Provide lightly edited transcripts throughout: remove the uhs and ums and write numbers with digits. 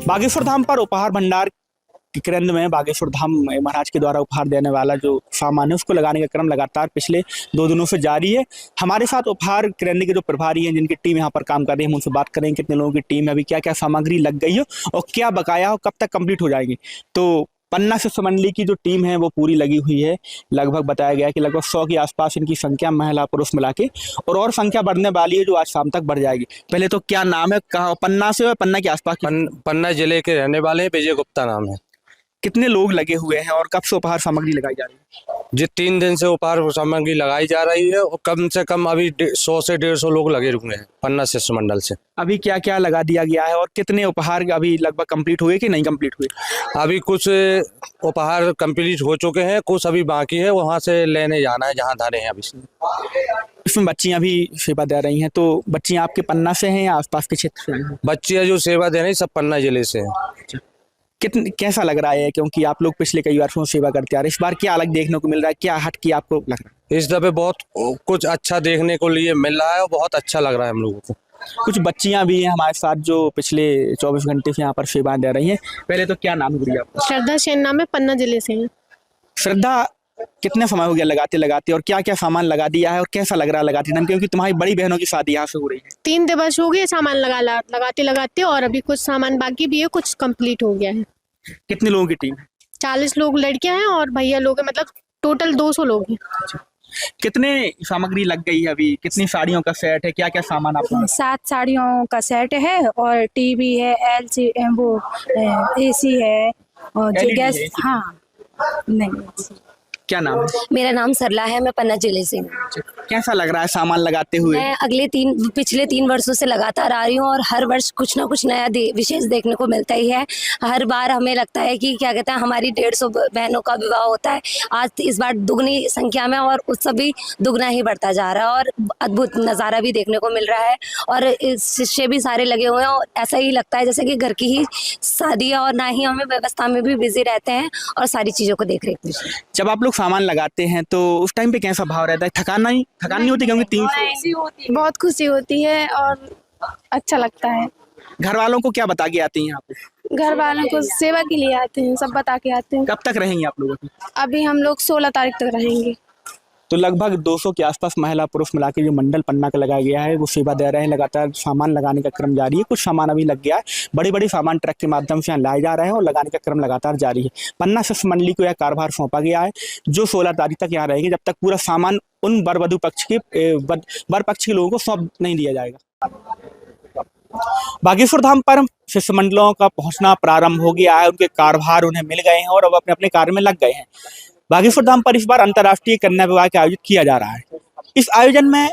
बागेश्वर धाम पर उपहार भंडार के केंद्र में बागेश्वर धाम महाराज के द्वारा उपहार देने वाला जो सामान है उसको लगाने का क्रम लगातार पिछले 2 दिनों से जारी है। हमारे साथ उपहार केंद्र के जो प्रभारी हैं, जिनकी टीम यहाँ पर काम कर रही है, हम उनसे बात करेंगे कितने लोगों की टीम है, अभी क्या क्या सामग्री लग गई है और क्या बकाया हो, कब तक कंप्लीट हो जाएगी। तो पन्ना शिष्य मंडली की जो टीम है वो पूरी लगी हुई है। लगभग बताया गया है कि लगभग 100 के आसपास इनकी संख्या महिला पुरुष मिला के, और संख्या बढ़ने वाली है जो आज शाम तक बढ़ जाएगी। पहले तो क्या नाम है, कहाँ पन्ना से और पन्ना के आसपास पन्ना जिले के रहने वाले हैं, विजय गुप्ता नाम है। कितने लोग लगे हुए हैं और कब से उपहार सामग्री लगाई जा रही है? जी 3 दिन से उपहार सामग्री लगाई जा रही है और कम से कम अभी 100 से 150 लोग लगे हुए हैं पन्ना शिष्य मंडल से। अभी क्या क्या लगा दिया गया है और कितने उपहार अभी लगभग कंप्लीट हुए कि नहीं कंप्लीट हुए? अभी कुछ उपहार कंप्लीट हो चुके हैं, कुछ अभी बाकी है, वहां से लेने जाना है जहां धारे हैं। अभी इसमें बच्चियां भी सेवा दे रही हैं, तो बच्चियां आपके पन्ना से हैं या आसपास के क्षेत्र से हैं? बच्चियां जो सेवा दे रही सब पन्ना जिले से हैं। कितने कैसा लग रहा है, क्योंकि आप लोग पिछले कई वर्षों से सेवा करते आ रहे हैं, इस बार क्या अलग देखने को मिल रहा है, क्या हट के आपको लग रहा है? इस दफे बहुत कुछ अच्छा देखने को लिए मिल रहा है और बहुत अच्छा लग रहा है हम लोगों को। कुछ बच्चियां भी हैं हमारे साथ जो पिछले 24 घंटे से यहाँ पर सेवा दे रही हैं। पहले तो क्या नाम है गुड़िया आपका? श्रद्धा सेन नाम है, पन्ना जिले से है। श्रद्धा, कितने समय हो गया लगाते लगाते और क्या क्या सामान लगा दिया है और कैसा लग रहा है लगाते टाइम, क्योंकि तुम्हारी बड़ी बहनों की शादी यहाँ से हो रही है? 3 दिवस हो गए सामान लगाते लगाते, और अभी कुछ सामान बाकी भी है, कुछ कंप्लीट हो गया है। कितने लोगों की टीम है? 40 लोग लड़कियां हैं और भैया लोग हैं, मतलब टोटल 200 लोग हैं। कितने सामग्री लग गई है अभी, कितनी साड़ियों का सेट है, क्या क्या सामान आपका? 7 साड़ियों का सेट है और टीवी है, एलसी वो एसी है और जो LED गैस। है? हाँ नहीं। क्या नाम है? मेरा नाम सरला है, मैं पन्ना जिले से हूँ। कैसा लग रहा है सामान लगाते हुए? मैं पिछले 3 वर्षों से लगातार आ रही हूँ और हर वर्ष कुछ ना कुछ नया विशेष देखने को मिलता ही है। हर बार हमें लगता है कि क्या कहते हैं, हमारी 150 बहनों का विवाह होता है, आज इस बार दुगनी संख्या में और उत्सव भी दुगना ही बढ़ता जा रहा है और अद्भुत नज़ारा भी देखने को मिल रहा है और शिष्य भी सारे लगे हुए हैं और ऐसा ही लगता है जैसे कि घर की ही शादी है और ना ही हमें व्यवस्था में भी बिजी रहते हैं और सारी चीज़ों को देख रेख में। जब आप लोग सामान लगाते हैं तो उस टाइम पे कैसा भाव रहता है? थकान नहीं होती, क्योंकि 300 बहुत खुशी होती है और अच्छा लगता है। घर वालों को क्या बता के आती हैं आप? घर वालों को सेवा के लिए आते हैं, सब बता के आते हैं। कब तक रहेंगे आप लोग? अभी हम लोग 16 तारीख तक रहेंगे। तो लगभग 200 के आसपास महिला पुरुष मिला के जो मंडल पन्ना का लगाया गया है वो सेवा दे रहे हैं। लगातार सामान लगाने का क्रम जारी है, कुछ सामान अभी लग गया है, बड़े बड़े सामान ट्रक के माध्यम से यहाँ लाए जा रहे हैं और लगाने का क्रम लगातार जारी है। पन्ना शिष्य मंडली को यह कार्यभार सौंपा गया है जो 16 तारीख तक यहाँ रहेगी, जब तक पूरा सामान उन वर वधु पक्ष के लोगों को सौंप नहीं दिया जाएगा। बागेश्वर धाम पर शिष्य मंडलों का पहुंचना प्रारंभ हो गया है, उनके कार्यभार उन्हें मिल गए हैं और अब अपने अपने कार्य में लग गए हैं। बागेश्वर धाम पर इस बार अंतर्राष्ट्रीय कन्या विवाह का आयोजित किया जा रहा है। इस आयोजन में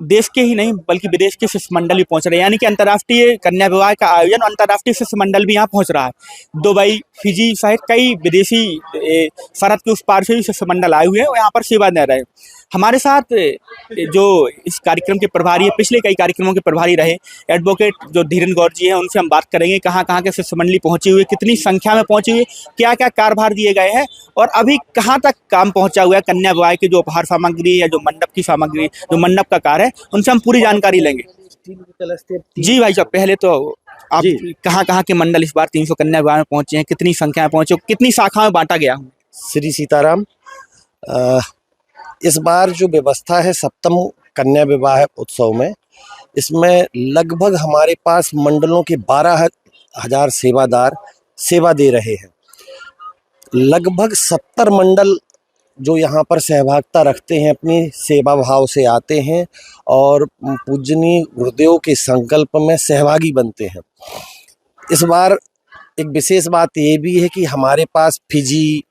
देश के ही नहीं बल्कि विदेश के शिष्य मंडल भी पहुंच रहे हैं, यानी कि अंतर्राष्ट्रीय कन्या विवाह का आयोजन, अंतर्राष्ट्रीय शिष्य मंडल भी यहाँ पहुंच रहा है। दुबई, फिजी सहित कई विदेशी सरहद के उस पार से भी शिष्य मंडल आए हुए हैं और यहाँ पर सेवा दे रहे हैं। हमारे साथ जो इस कार्यक्रम के प्रभारी है, पिछले कई कार्यक्रमों के प्रभारी रहे, एडवोकेट जो धीरेन्द्र गौर जी हैं, उनसे हम बात करेंगे कहाँ कहाँ के शिष्य मंडली पहुंची हुई, कितनी संख्या में पहुंची हुई, क्या क्या कार्यभार दिए गए हैं और अभी कहाँ तक काम पहुंचा हुआ है कन्या विवाह की जो उपहार सामग्री या जो मंडप की सामग्री, जो मंडप का कार्य है, उनसे हम पूरी जानकारी लेंगे। जी भाई साहब, पहले तो आप कहाँ कहाँ के मंडल इस बार 300 कन्या विवाह में पहुंचे हैं, कितनी संख्या में पहुंचे, कितनी शाखा में बांटा गया? श्री सीताराम। इस बार जो व्यवस्था है 7म कन्या विवाह उत्सव में, इसमें लगभग हमारे पास मंडलों के 12,000 सेवादार सेवा दे रहे हैं। लगभग 70 मंडल जो यहाँ पर सहभागिता रखते हैं, अपनी सेवा भाव से आते हैं और पूजनीय गुरुदेव के संकल्प में सहभागी बनते हैं। इस बार एक विशेष बात ये भी है कि हमारे पास Fiji,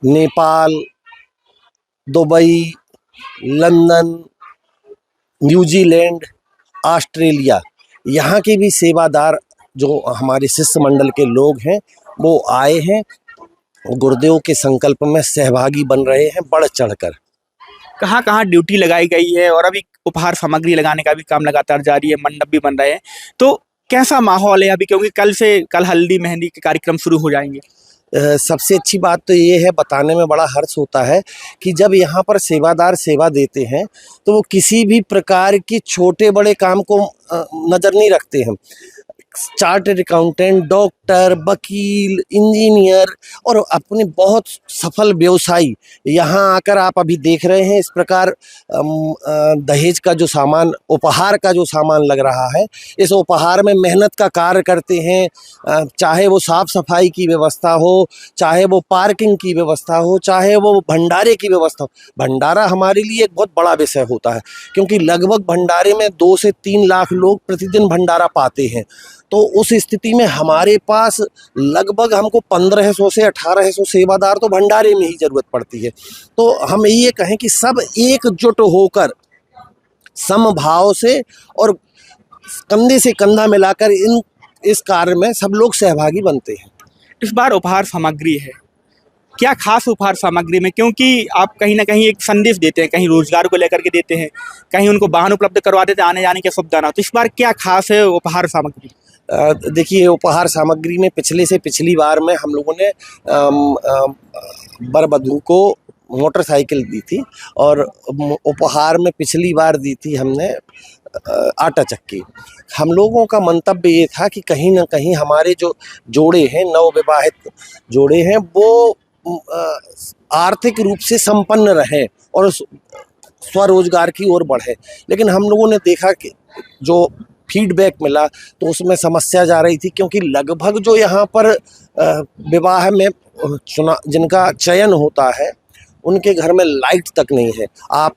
Nepal, Dubai, London, New Zealand, Australia, यहाँ के भी सेवादार जो हमारे शिष्य मंडल के लोग हैं वो आए हैं, गुरुदेव के संकल्प में सहभागी बन रहे हैं बढ़ चढ़कर। कहाँ कहाँ ड्यूटी लगाई गई है और अभी उपहार सामग्री लगाने का भी काम लगातार जारी है, मंडप भी बन रहे हैं, तो कैसा माहौल है अभी, क्योंकि कल हल्दी मेहंदी के कार्यक्रम शुरू हो जाएंगे? सबसे अच्छी बात तो ये है, बताने में बड़ा हर्ष होता है कि जब यहाँ पर सेवादार सेवा देते हैं तो वो किसी भी प्रकार की छोटे बड़े काम को नज़र नहीं रखते हैं। चार्टर्ड अकाउंटेंट, डॉक्टर, वकील, इंजीनियर और अपने बहुत सफल व्यवसायी यहाँ आकर आप अभी देख रहे हैं। इस प्रकार दहेज का जो सामान, उपहार का जो सामान लग रहा है, इस उपहार में मेहनत का कार्य करते हैं। चाहे वो साफ सफाई की व्यवस्था हो, चाहे वो पार्किंग की व्यवस्था हो, चाहे वो भंडारे की व्यवस्था हो। भंडारा हमारे लिए एक बहुत बड़ा विषय होता है, क्योंकि लगभग भंडारे में 2 से 3 लाख लोग प्रतिदिन भंडारा पाते हैं। तो उस स्थिति में हमारे पास लगभग हमको 1500 से 1800 सेवादार तो भंडारे में ही ज़रूरत पड़ती है। तो हम ये कहें कि सब एकजुट होकर समभाव से और कंधे से कंधा मिलाकर इस कार्य में सब लोग सहभागी बनते हैं। इस बार उपहार सामग्री है, क्या खास उपहार सामग्री में, क्योंकि आप कहीं ना कहीं एक संदेश देते हैं, कहीं रोजगार को लेकर के देते हैं, कहीं उनको वाहन उपलब्ध करवा देते हैं आने जाने की सुविधा ना, तो इस बार क्या खास है उपहार सामग्री? देखिए, उपहार सामग्री में पिछली बार में हम लोगों ने वर वधू को मोटरसाइकिल दी थी और उपहार में पिछली बार दी थी हमने आटा चक्की। हम लोगों का मंतव्य ये था कि कहीं ना कहीं हमारे जो जोड़े हैं, नवविवाहित जोड़े हैं, वो आर्थिक रूप से संपन्न रहें और स्वरोजगार की ओर बढ़े। लेकिन हम लोगों ने देखा कि जो फीडबैक मिला तो उसमें समस्या जा रही थी, क्योंकि लगभग जो यहाँ पर विवाह में जिनका चयन होता है उनके घर में लाइट तक नहीं है। आप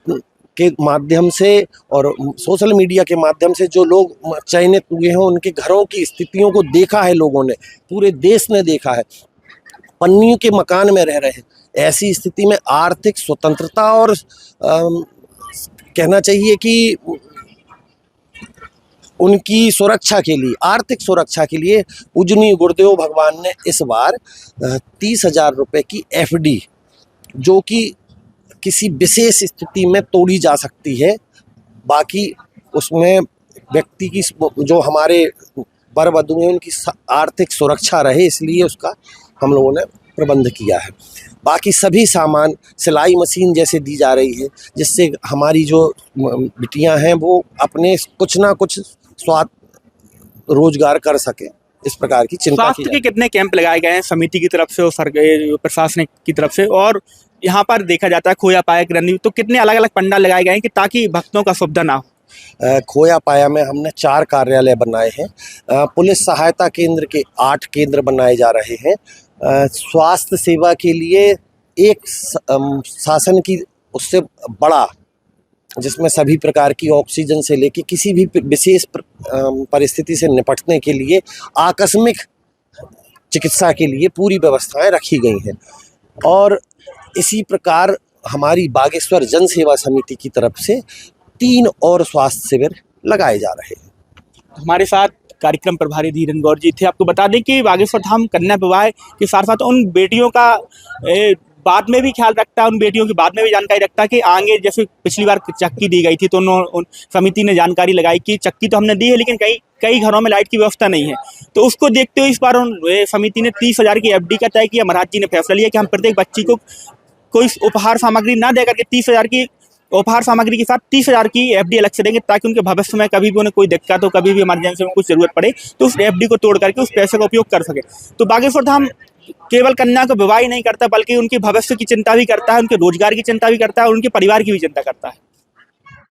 के माध्यम से और सोशल मीडिया के माध्यम से जो लोग चयनित हुए हैं उनके घरों की स्थितियों को देखा है, लोगों ने, पूरे देश ने देखा है। पन्नियों के मकान में रह रहे हैं। ऐसी स्थिति में आर्थिक स्वतंत्रता और कहना चाहिए कि उनकी सुरक्षा के लिए, आर्थिक सुरक्षा के लिए पूजनीय गुरुदेव भगवान ने इस बार 30,000 रुपये की FD, जो कि किसी विशेष स्थिति में तोड़ी जा सकती है, बाकी उसमें व्यक्ति की, जो हमारे वर वधू हैं, उनकी आर्थिक सुरक्षा रहे, इसलिए उसका हम लोगों ने प्रबंध किया है। बाकी सभी सामान, सिलाई मशीन जैसे दी जा रही है, जिससे हमारी जो बिटियां हैं वो अपने कुछ ना कुछ रोजगार कर सके, इस प्रकार की चिंता की स्वास्थ्य के कितने कैंप लगाए गए हैं समिति की तरफ से और प्रशासन की तरफ से, और यहाँ पर देखा जाता है खोया पाया की रणनीति, तो कितने अलग अलग पंडाल लगाए गए हैं कि ताकि भक्तों का सुविधा ना हो? खोया पाया में हमने 4 कार्यालय बनाए हैं। पुलिस सहायता केंद्र के 8 केंद्र बनाए जा रहे हैं। स्वास्थ्य सेवा के लिए एक शासन की उससे बड़ा, जिसमें सभी प्रकार की ऑक्सीजन से लेके किसी भी विशेष परिस्थिति से निपटने के लिए आकस्मिक चिकित्सा के लिए पूरी व्यवस्थाएं रखी गई हैं। और इसी प्रकार हमारी बागेश्वर जन सेवा समिति की तरफ से 3 और स्वास्थ्य शिविर लगाए जा रहे हैं। हमारे साथ कार्यक्रम प्रभारी धीरेन्द्र गौर जी थे। आपको बता दें कि बागेश्वर धाम कन्या विवाह के साथ साथ उन बेटियों का बाद में भी ख्याल रखता है, उन बेटियों की बाद में भी जानकारी रखता है कि आगे, जैसे पिछली बार चक्की दी गई थी तो समिति ने जानकारी लगाई कि चक्की तो हमने दी है लेकिन कई घरों में लाइट की व्यवस्था नहीं है, तो उसको देखते हुए इस बार समिति ने 30,000 की FD का तय किया। महाराज जी ने फैसला लिया कि हम प्रत्येक बच्ची को कोई उपहार सामग्री ना दे करके 30,000 की उपहार सामग्री के साथ 30,000 की FD अलग से देंगे, ताकि उनके भविष्य में कभी भी उन्हें कोई दिक्कत हो, कभी भी इमरजेंसी में कुछ जरूरत पड़े तो उस FD को तोड़ करके उस पैसे का उपयोग कर सके। तो बागेश्वर धाम केवल कन्या को विवाह ही नहीं करता, बल्कि उनके भविष्य की चिंता भी करता है, उनके रोजगार की चिंता भी करता है और उनके परिवार की भी चिंता करता है।